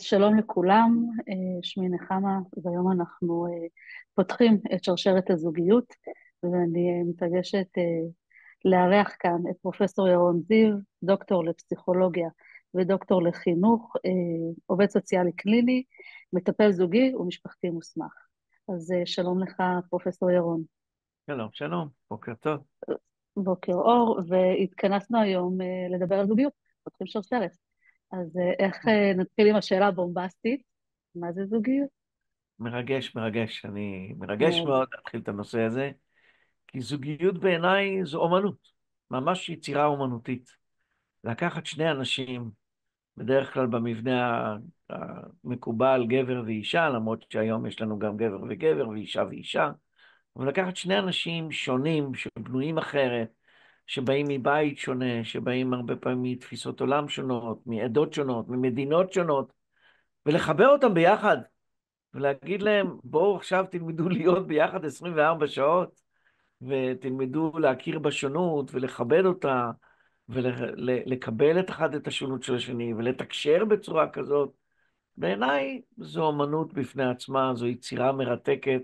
שלום לכולם, שמי נחמה, והיום אנחנו פותחים את שרשרת הזוגיות, ואני מתרגשת לארח כאן את פרופסור ירון זיו, דוקטור לפסיכולוגיה ודוקטור לחינוך, עובד סוציאלי קליני, מטפל זוגי ומשפחתי מוסמך. אז שלום לך, פרופסור ירון. שלום, שלום, בוקר טוב. בוקר אור, והתכנסנו היום לדבר על זוגיות, פותחים שרשרת. אז איך נתחיל עם השאלה הבומבסטית? מה זה זוגיות? מרגש, מרגש. אני מרגש מאוד. מאוד להתחיל את הנושא הזה, כי זוגיות בעיניי זו אומנות, ממש יצירה אומנותית. לקחת שני אנשים, בדרך כלל במבנה המקובל גבר ואישה, למרות שהיום יש לנו גם גבר וגבר ואישה ואישה, אבל לקחת שני אנשים שונים, שבנויים אחרת, שבאים מבית שונה, שבאים הרבה פעמים מתפיסות עולם שונות, מעדות שונות, ממדינות שונות, ולחבר אותם ביחד. ולהגיד להם, בואו עכשיו תלמדו להיות ביחד 24 שעות, ותלמדו להכיר בשונות ולכבד אותה, ולקבל את אחד את השונות של השני, ולתקשר בצורה כזאת. בעיניי זו אומנות בפני עצמה, זו יצירה מרתקת,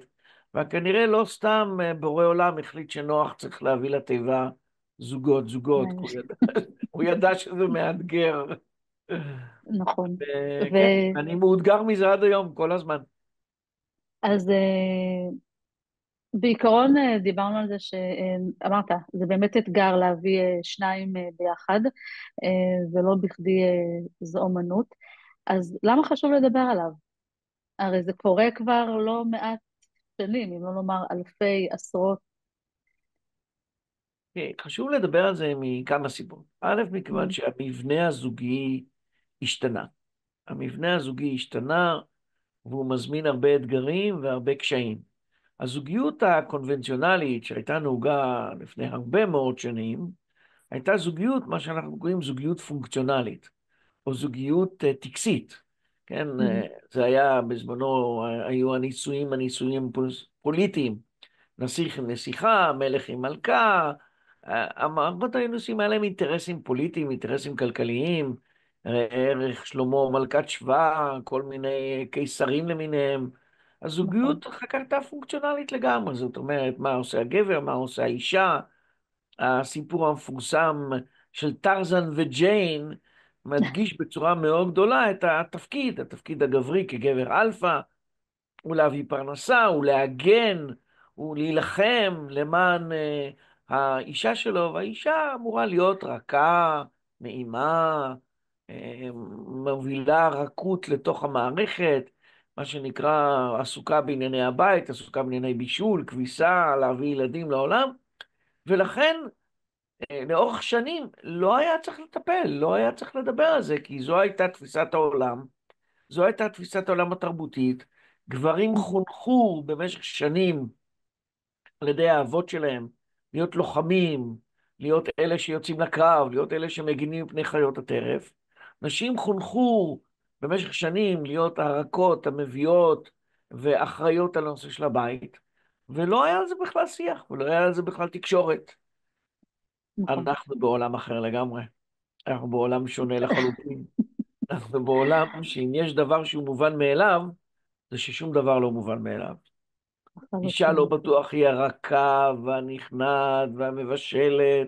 וכנראה לא סתם בורא עולם החליט שנוח צריך להביא לתיבה זוגות, זוגות, כי הוא ידע שזה מאתגר. נכון. כן, אני מאותגר מזה עד היום, כל הזמן. אז בעיקרון דיברנו על זה שאמרת, זה באמת אתגר להביא שניים ביחד, ולא בכדי זו אומנות. אז למה חשוב לדבר עליו? הרי זה קורה כבר לא מעט שנים, אם לא לומר אלפי, עשרות. חשוב לדבר על זה מכמה סיבות. א', מכיוון Mm, שהמבנה הזוגי השתנה. המבנה הזוגי השתנה והוא מזמין הרבה אתגרים והרבה קשיים. הזוגיות הקונבנציונלית שהייתה נהוגה לפני הרבה מאוד שנים, הייתה זוגיות, מה שאנחנו קוראים זוגיות פונקציונלית, או זוגיות טקסית. כן, mm, זה היה בזמנו, היו הנישואים פוליטיים. נסיך עם נסיכה, מלך עם מלכה. המערכות האנושיים האלה הם אינטרסים פוליטיים, אינטרסים כלכליים, ערך שלמה, מלכת שבא, כל מיני קיסרים למיניהם. נכון. הזוגיות אחר כך הייתה פונקציונלית לגמרי, זאת אומרת, מה עושה הגבר, מה עושה האישה. הסיפור המפורסם של טרזן וג'יין מדגיש בצורה מאוד גדולה את התפקיד הגברי כגבר אלפא, ולהביא פרנסה, ולהגן, ולהילחם למען האישה שלו, והאישה אמורה להיות רכה, נעימה, מובילה רכות לתוך המערכת, מה שנקרא עסוקה בענייני הבית, עסוקה בענייני בישול, כביסה, להביא ילדים לעולם, ולכן לאורך שנים לא היה צריך לטפל, לא היה צריך לדבר על זה, כי זו הייתה תפיסת העולם. זו הייתה תפיסת העולם התרבותית. גברים Mhm. חונכו במשך שנים על ידי האבות שלהם להיות לוחמים, להיות אלה שיוצאים לקרב, להיות אלה שמגינים מפני חיות הטרף. נשים חונכו במשך שנים להיות הרכות, המביאות ואחראיות על הנושא של הבית, ולא היה על זה בכלל שיח, ולא היה על זה בכלל תקשורת. נכון. אנחנו בעולם אחר לגמרי. אנחנו בעולם שונה לחלוטין. אנחנו בעולם שאם יש דבר שהוא מובן מאליו, זה ששום דבר לא מובן מאליו. אישה לא לחלוטין. בטוח היא הרכה והנכנעת והמבשלת,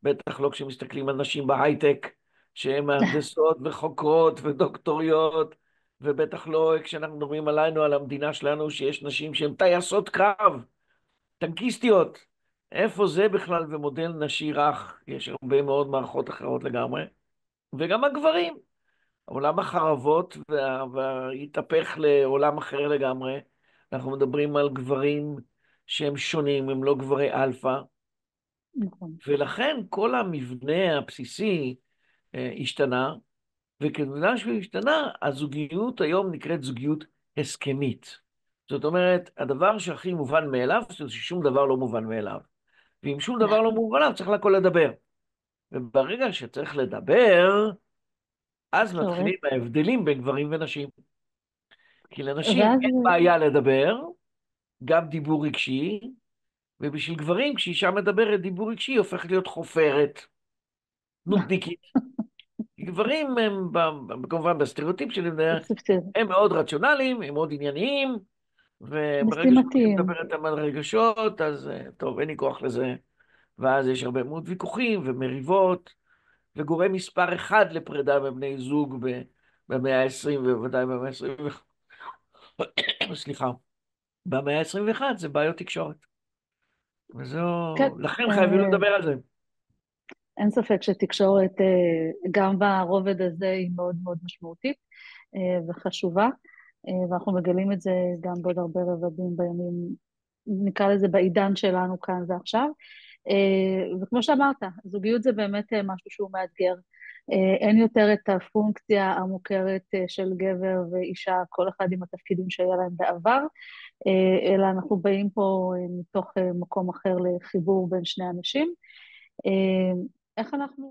בטח לא כשמסתכלים על נשים בהייטק, שהן מהנדסות וחוקרות ודוקטוריות, ובטח לא כשאנחנו מדברים עלינו, על המדינה שלנו, שיש נשים שהן טייסות קרב, טנקיסטיות. איפה זה בכלל ומודל נשי רך? יש הרבה מאוד מערכות אחרות לגמרי. וגם הגברים. עולם החרבות והתהפך לעולם אחר לגמרי. אנחנו מדברים על גברים שהם שונים, הם לא גברי אלפא, נכון. ולכן כל המבנה הבסיסי השתנה, וכיוון שהוא השתנה, הזוגיות היום נקראת זוגיות הסכמית. זאת אומרת, הדבר שהכי מובן מאליו, זה ששום דבר לא מובן מאליו. ואם שום דבר לא מובן מאליו, צריך לכל לדבר. וברגע שצריך לדבר, אז תקשורת. מתחילים ההבדלים בין גברים ונשים. כי לנשים ואז, אין בעיה לדבר, גם דיבור רגשי, ובשביל גברים, כשאישה מדברת דיבור רגשי, היא הופכת להיות חופרת, נודניקית. גברים הם, כמובן בסטריאוטיפ שלי, אקספטי- הם מאוד רציונליים, הם מאוד ענייניים, וברגע שמתחילים משימתיים. לדבר איתם על רגשות, אז טוב, אין לי כוח לזה. ואז יש הרבה מאוד ויכוחים ומריבות, וגורם מספר אחד לפרידה מבני זוג במאה ה-20, ובוודאי במאה ה-21, סליחה, במאה ה-21 זה בעיות תקשורת. כן, לכן חייבים אה, לדבר על זה. אין ספק שתקשורת, גם ברובד הזה, היא מאוד מאוד משמעותית וחשובה, ואנחנו מגלים את זה גם בעוד הרבה רבדים בימים, נקרא לזה בעידן שלנו כאן ועכשיו. וכמו שאמרת, זוגיות זה באמת משהו שהוא מאתגר. אין יותר את הפונקציה המוכרת של גבר ואישה, כל אחד עם התפקידים שהיה להם בעבר, אלא אנחנו באים פה מתוך מקום אחר לחיבור בין שני אנשים. איך אנחנו